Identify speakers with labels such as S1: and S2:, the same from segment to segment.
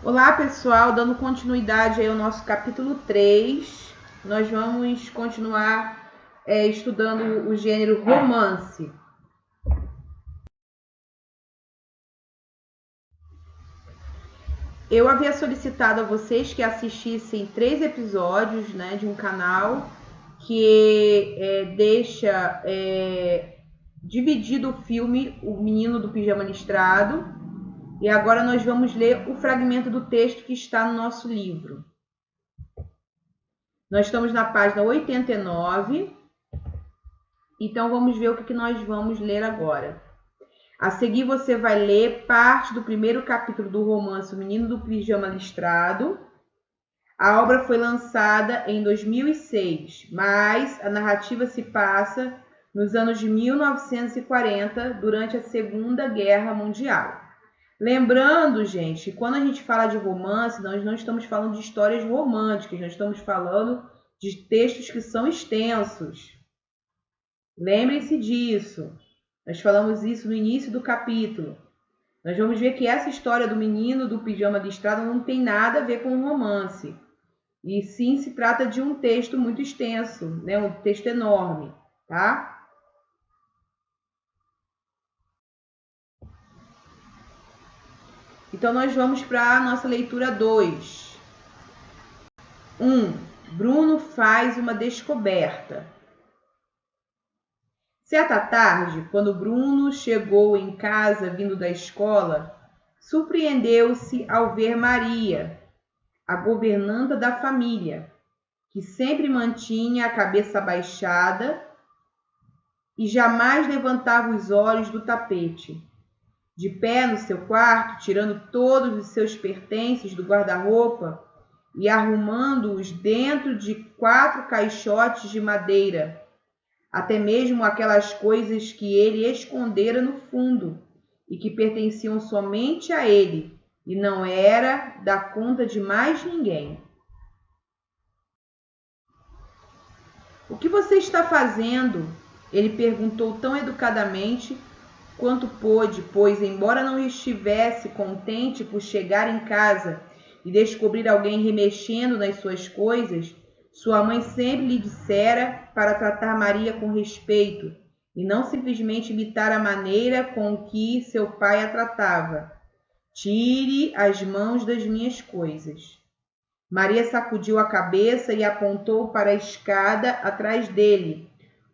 S1: Olá pessoal, dando continuidade aí ao nosso capítulo 3, nós vamos continuar estudando o gênero romance. Eu havia solicitado a vocês que assistissem 3 episódios de um canal que deixa dividido o filme O Menino do Pijama Listrado. E agora nós vamos ler o fragmento do texto que está no nosso livro. Nós estamos na página 89, então vamos ver o que nós vamos ler agora. A seguir você vai ler parte do primeiro capítulo do romance O Menino do Pijama Listrado. A obra foi lançada em 2006, mas a narrativa se passa nos anos de 1940, durante a Segunda Guerra Mundial. Lembrando, gente, que quando a gente fala de romance, nós não estamos falando de histórias românticas, nós estamos falando de textos que são extensos. Lembrem-se disso. Nós falamos isso no início do capítulo. Nós vamos ver que essa história do menino do pijama listrado não tem nada a ver com um romance. E sim se trata de um texto muito extenso, um texto enorme, tá? Então, nós vamos para a nossa leitura 2. 1. Bruno faz uma descoberta. Certa tarde, quando Bruno chegou em casa vindo da escola, surpreendeu-se ao ver Maria, a governanta da família, que sempre mantinha a cabeça baixada e jamais levantava os olhos do tapete. De pé no seu quarto, tirando todos os seus pertences do guarda-roupa e arrumando-os dentro de 4 caixotes de madeira, até mesmo aquelas coisas que ele escondera no fundo e que pertenciam somente a ele e não era da conta de mais ninguém. "O que você está fazendo?" ele perguntou tão educadamente quanto pôde, pois, embora não estivesse contente por chegar em casa e descobrir alguém remexendo nas suas coisas, sua mãe sempre lhe dissera para tratar Maria com respeito e não simplesmente imitar a maneira com que seu pai a tratava. "Tire as mãos das minhas coisas." Maria sacudiu a cabeça e apontou para a escada atrás dele,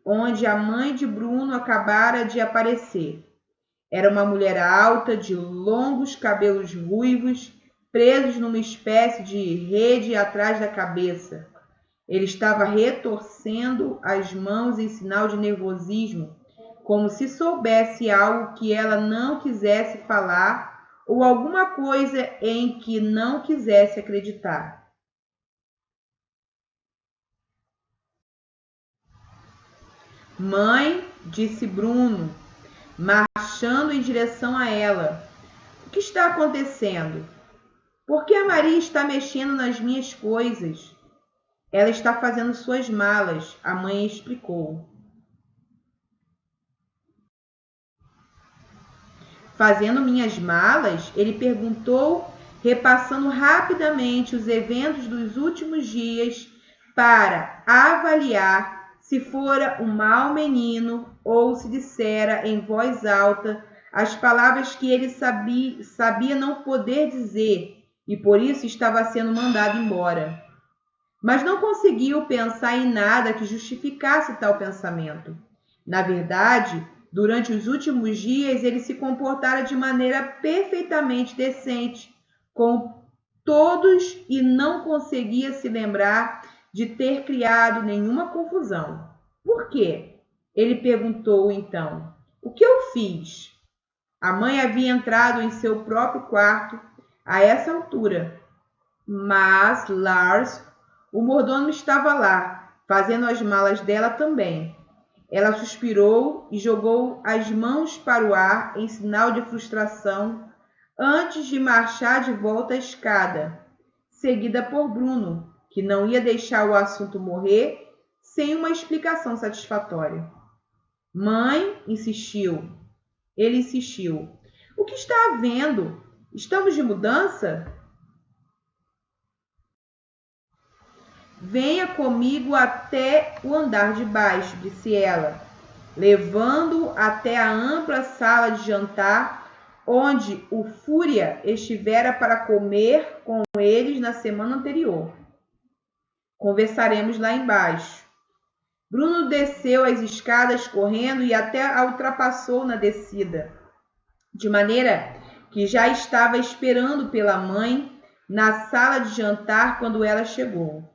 S1: onde a mãe de Bruno acabara de aparecer. Era uma mulher alta, de longos cabelos ruivos, presos numa espécie de rede atrás da cabeça. Ele estava retorcendo as mãos em sinal de nervosismo, como se soubesse algo que ela não quisesse falar ou alguma coisa em que não quisesse acreditar. "Mãe", disse Bruno, marchando em direção a ela. "O que está acontecendo? Por que a Maria está mexendo nas minhas coisas?" "Ela está fazendo suas malas", a mãe explicou. "Fazendo minhas malas?" ele perguntou, repassando rapidamente os eventos dos últimos dias para avaliar se fora um mau menino ou se dissera em voz alta as palavras que ele sabia não poder dizer e por isso estava sendo mandado embora. Mas não conseguiu pensar em nada que justificasse tal pensamento. Na verdade, durante os últimos dias ele se comportara de maneira perfeitamente decente com todos e não conseguia se lembrar de ter criado nenhuma confusão. "Por quê?" ele perguntou então. "O que eu fiz?" A mãe havia entrado em seu próprio quarto a essa altura, mas Lars, o mordomo, estava lá, fazendo as malas dela também. Ela suspirou e jogou as mãos para o ar em sinal de frustração antes de marchar de volta à escada, seguida por Bruno, que não ia deixar o assunto morrer sem uma explicação satisfatória. "Mãe", insistiu. Ele insistiu. "O que está havendo? Estamos de mudança?" Venha comigo até o andar de baixo, disse ela, levando-o até a ampla sala de jantar, onde o Fúria estivera para comer com eles na semana anterior. Conversaremos lá embaixo. Bruno desceu as escadas correndo e até a ultrapassou na descida, de maneira que já estava esperando pela mãe na sala de jantar quando ela chegou.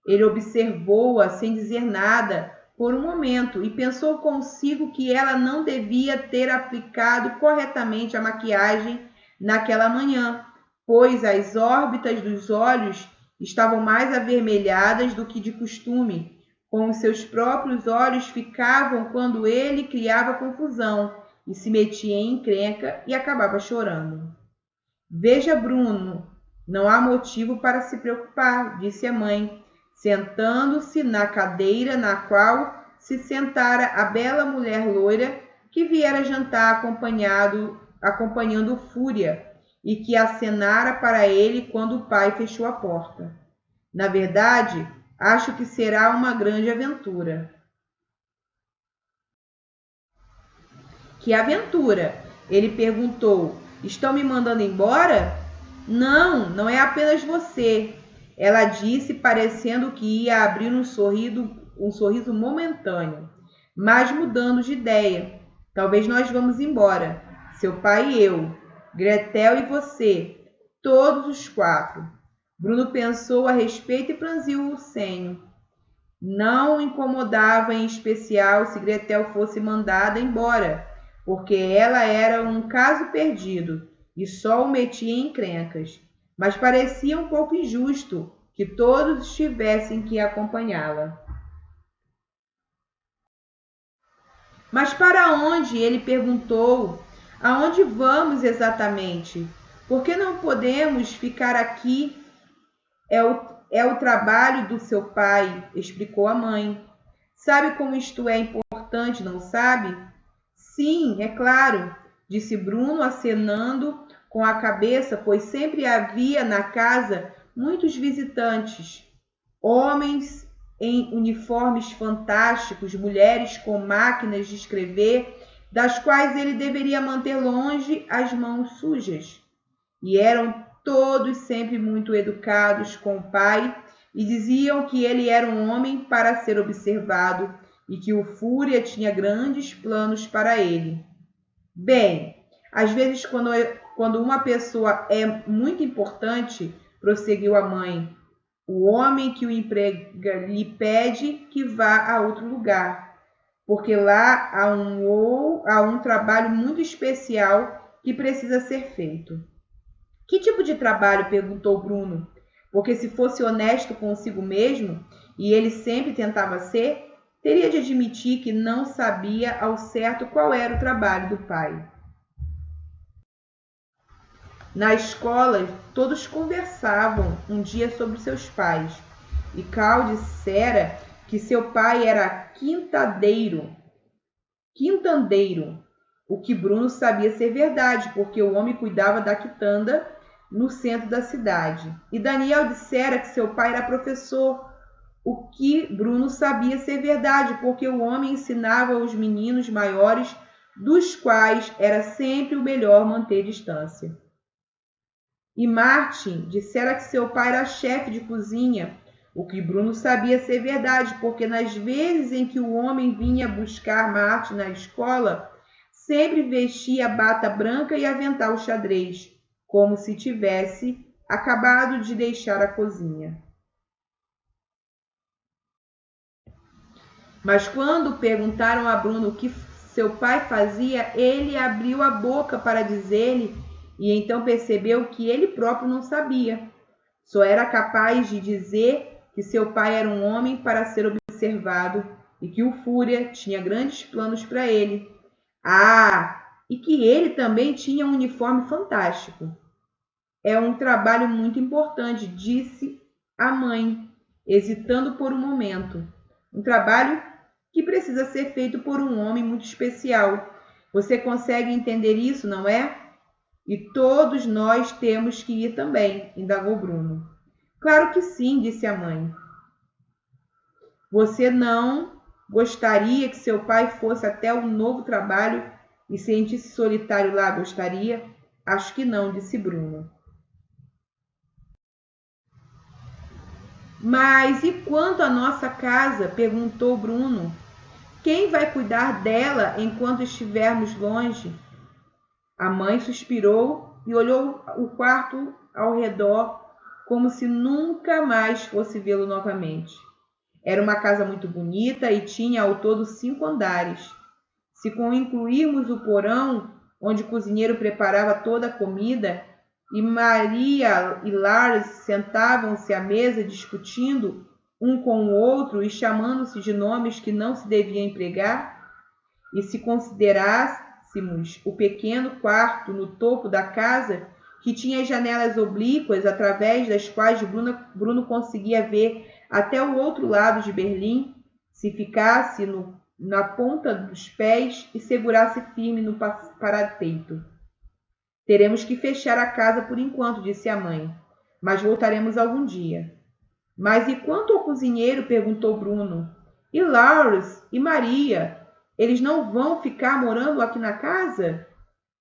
S1: Ele observou-a sem dizer nada por um momento e pensou consigo que ela não devia ter aplicado corretamente a maquiagem naquela manhã, pois as órbitas dos olhos estavam mais avermelhadas do que de costume, como os seus próprios olhos ficavam quando ele criava confusão e se metia em encrenca e acabava chorando. Veja, Bruno, não há motivo para se preocupar, disse a mãe, sentando-se na cadeira na qual se sentara a bela mulher loira que viera jantar acompanhando Fúria e que acenara para ele quando o pai fechou a porta. Na verdade, acho que será uma grande aventura. Que aventura? Ele perguntou. Estão me mandando embora? Não, não é apenas você, ela disse, parecendo que ia abrir um sorriso momentâneo, mas mudando de ideia. Talvez nós vamos embora, seu pai e eu, Gretel e você, todos os 4. Bruno pensou a respeito e franziu o senho. Não o incomodava em especial se Gretel fosse mandada embora, porque ela era um caso perdido e só o metia em encrencas, mas parecia um pouco injusto que todos tivessem que acompanhá-la. Mas para onde? Ele perguntou. Aonde vamos exatamente? Por que não podemos ficar aqui? É o trabalho do seu pai, explicou a mãe. Sabe como isto é importante, não sabe? Sim, é claro, disse Bruno, acenando com a cabeça, pois sempre havia na casa muitos visitantes, homens em uniformes fantásticos, mulheres com máquinas de escrever, das quais ele deveria manter longe as mãos sujas. E eram todos sempre muito educados com o pai e diziam que ele era um homem para ser observado e que o Fúria tinha grandes planos para ele. Bem, às vezes quando uma pessoa é muito importante, prosseguiu a mãe, o homem que o emprega lhe pede que vá a outro lugar, porque lá há um trabalho muito especial que precisa ser feito. Que tipo de trabalho? Perguntou Bruno, porque se fosse honesto consigo mesmo, e ele sempre tentava ser, teria de admitir que não sabia ao certo qual era o trabalho do pai. Na escola, todos conversavam um dia sobre seus pais, e Cal dissera que seu pai era quintandeiro, o que Bruno sabia ser verdade, porque o homem cuidava da quitanda no centro da cidade. E Daniel dissera que seu pai era professor, o que Bruno sabia ser verdade, porque o homem ensinava aos meninos maiores, dos quais era sempre o melhor manter distância. E Martin dissera que seu pai era chefe de cozinha, o que Bruno sabia ser verdade, porque nas vezes em que o homem vinha buscar Martin na escola, sempre vestia bata branca e avental xadrez, como se tivesse acabado de deixar a cozinha. Mas quando perguntaram a Bruno o que seu pai fazia, ele abriu a boca para dizer-lhe e então percebeu que ele próprio não sabia. Só era capaz de dizer que seu pai era um homem para ser observado e que o Fúria tinha grandes planos para ele. Ah, e que ele também tinha um uniforme fantástico. É um trabalho muito importante, disse a mãe, hesitando por um momento. Um trabalho que precisa ser feito por um homem muito especial. Você consegue entender isso, não é? E todos nós temos que ir também, indagou Bruno. Claro que sim, disse a mãe. Você não gostaria que seu pai fosse até um novo trabalho e sentisse solitário lá? Gostaria? Acho que não, disse Bruno. Mas e quanto à nossa casa? Perguntou Bruno. Quem vai cuidar dela enquanto estivermos longe? A mãe suspirou e olhou o quarto ao redor como se nunca mais fosse vê-lo novamente. Era uma casa muito bonita e tinha ao todo 5 andares. Se incluirmos o porão, onde o cozinheiro preparava toda a comida, e Maria e Lars sentavam-se à mesa discutindo um com o outro e chamando-se de nomes que não se deviam empregar, e se considerássemos o pequeno quarto no topo da casa, que tinha janelas oblíquas através das quais Bruno conseguia ver até o outro lado de Berlim, se ficasse na ponta dos pés e segurasse firme no parapeito. Teremos que fechar a casa por enquanto, disse a mãe, mas voltaremos algum dia. Mas e quanto ao cozinheiro? Perguntou Bruno. E Lars e Maria? Eles não vão ficar morando aqui na casa?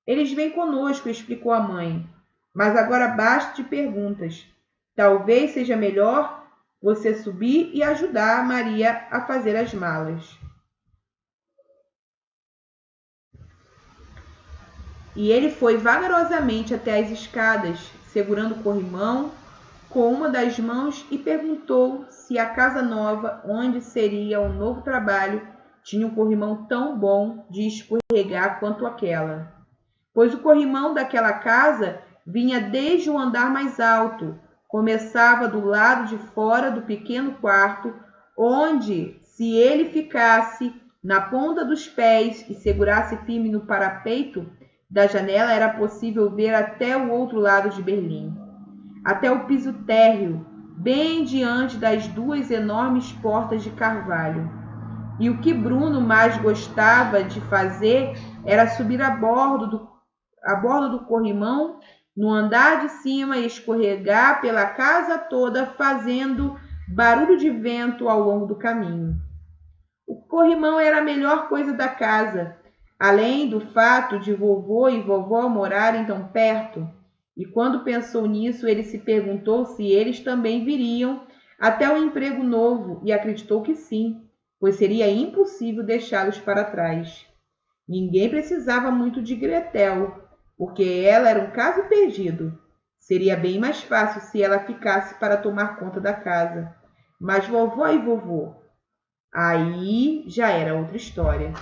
S1: Eles vêm conosco, explicou a mãe. Mas agora basta de perguntas. Talvez seja melhor você subir e ajudar a Maria a fazer as malas. E ele foi vagarosamente até as escadas, segurando o corrimão com uma das mãos e perguntou se a casa nova, onde seria um novo trabalho, tinha um corrimão tão bom de escorregar quanto aquela. Pois o corrimão daquela casa vinha desde o andar mais alto, começava do lado de fora do pequeno quarto, onde, se ele ficasse na ponta dos pés e segurasse firme no parapeito da janela, era possível ver até o outro lado de Berlim, até o piso térreo, bem diante das 2 enormes portas de carvalho. E o que Bruno mais gostava de fazer era subir a bordo do corrimão, no andar de cima, e escorregar pela casa toda, fazendo barulho de vento ao longo do caminho. O corrimão era a melhor coisa da casa, além do fato de vovô e vovó morarem tão perto. E quando pensou nisso, ele se perguntou se eles também viriam até o emprego novo e acreditou que sim, pois seria impossível deixá-los para trás. Ninguém precisava muito de Gretel, porque ela era um caso perdido. Seria bem mais fácil se ela ficasse para tomar conta da casa. Mas vovó e vovô, aí já era outra história.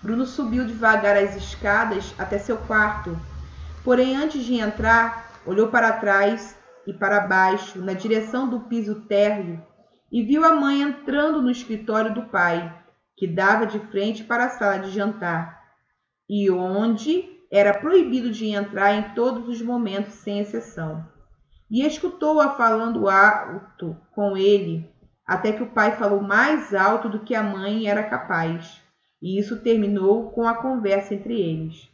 S1: Bruno subiu devagar as escadas até seu quarto. Porém, antes de entrar, olhou para trás e para baixo, na direção do piso térreo, e viu a mãe entrando no escritório do pai, que dava de frente para a sala de jantar, e onde era proibido de entrar em todos os momentos, sem exceção. E escutou-a falando alto com ele, até que o pai falou mais alto do que a mãe era capaz, e isso terminou com a conversa entre eles.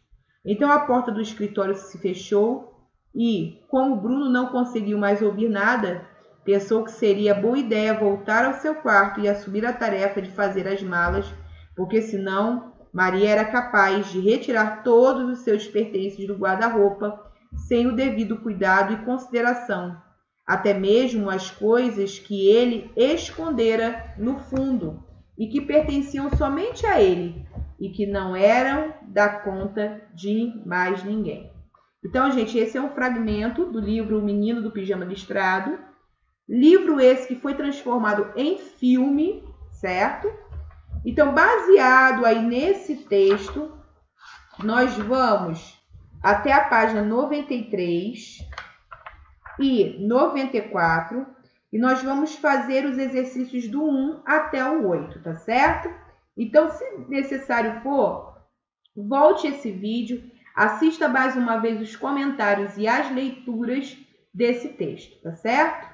S1: Então a porta do escritório se fechou e, como Bruno não conseguiu mais ouvir nada, pensou que seria boa ideia voltar ao seu quarto e assumir a tarefa de fazer as malas, porque senão Maria era capaz de retirar todos os seus pertences do guarda-roupa sem o devido cuidado e consideração, até mesmo as coisas que ele escondera no fundo e que pertenciam somente a ele e que não eram da conta de mais ninguém. Então, gente, esse é um fragmento do livro O Menino do Pijama Listrado, livro esse que foi transformado em filme, certo? Então, baseado aí nesse texto, nós vamos até a página 93 e 94, e nós vamos fazer os exercícios do 1 até o 8, tá certo? Então, se necessário for, volte esse vídeo, assista mais uma vez os comentários e as leituras desse texto, tá certo?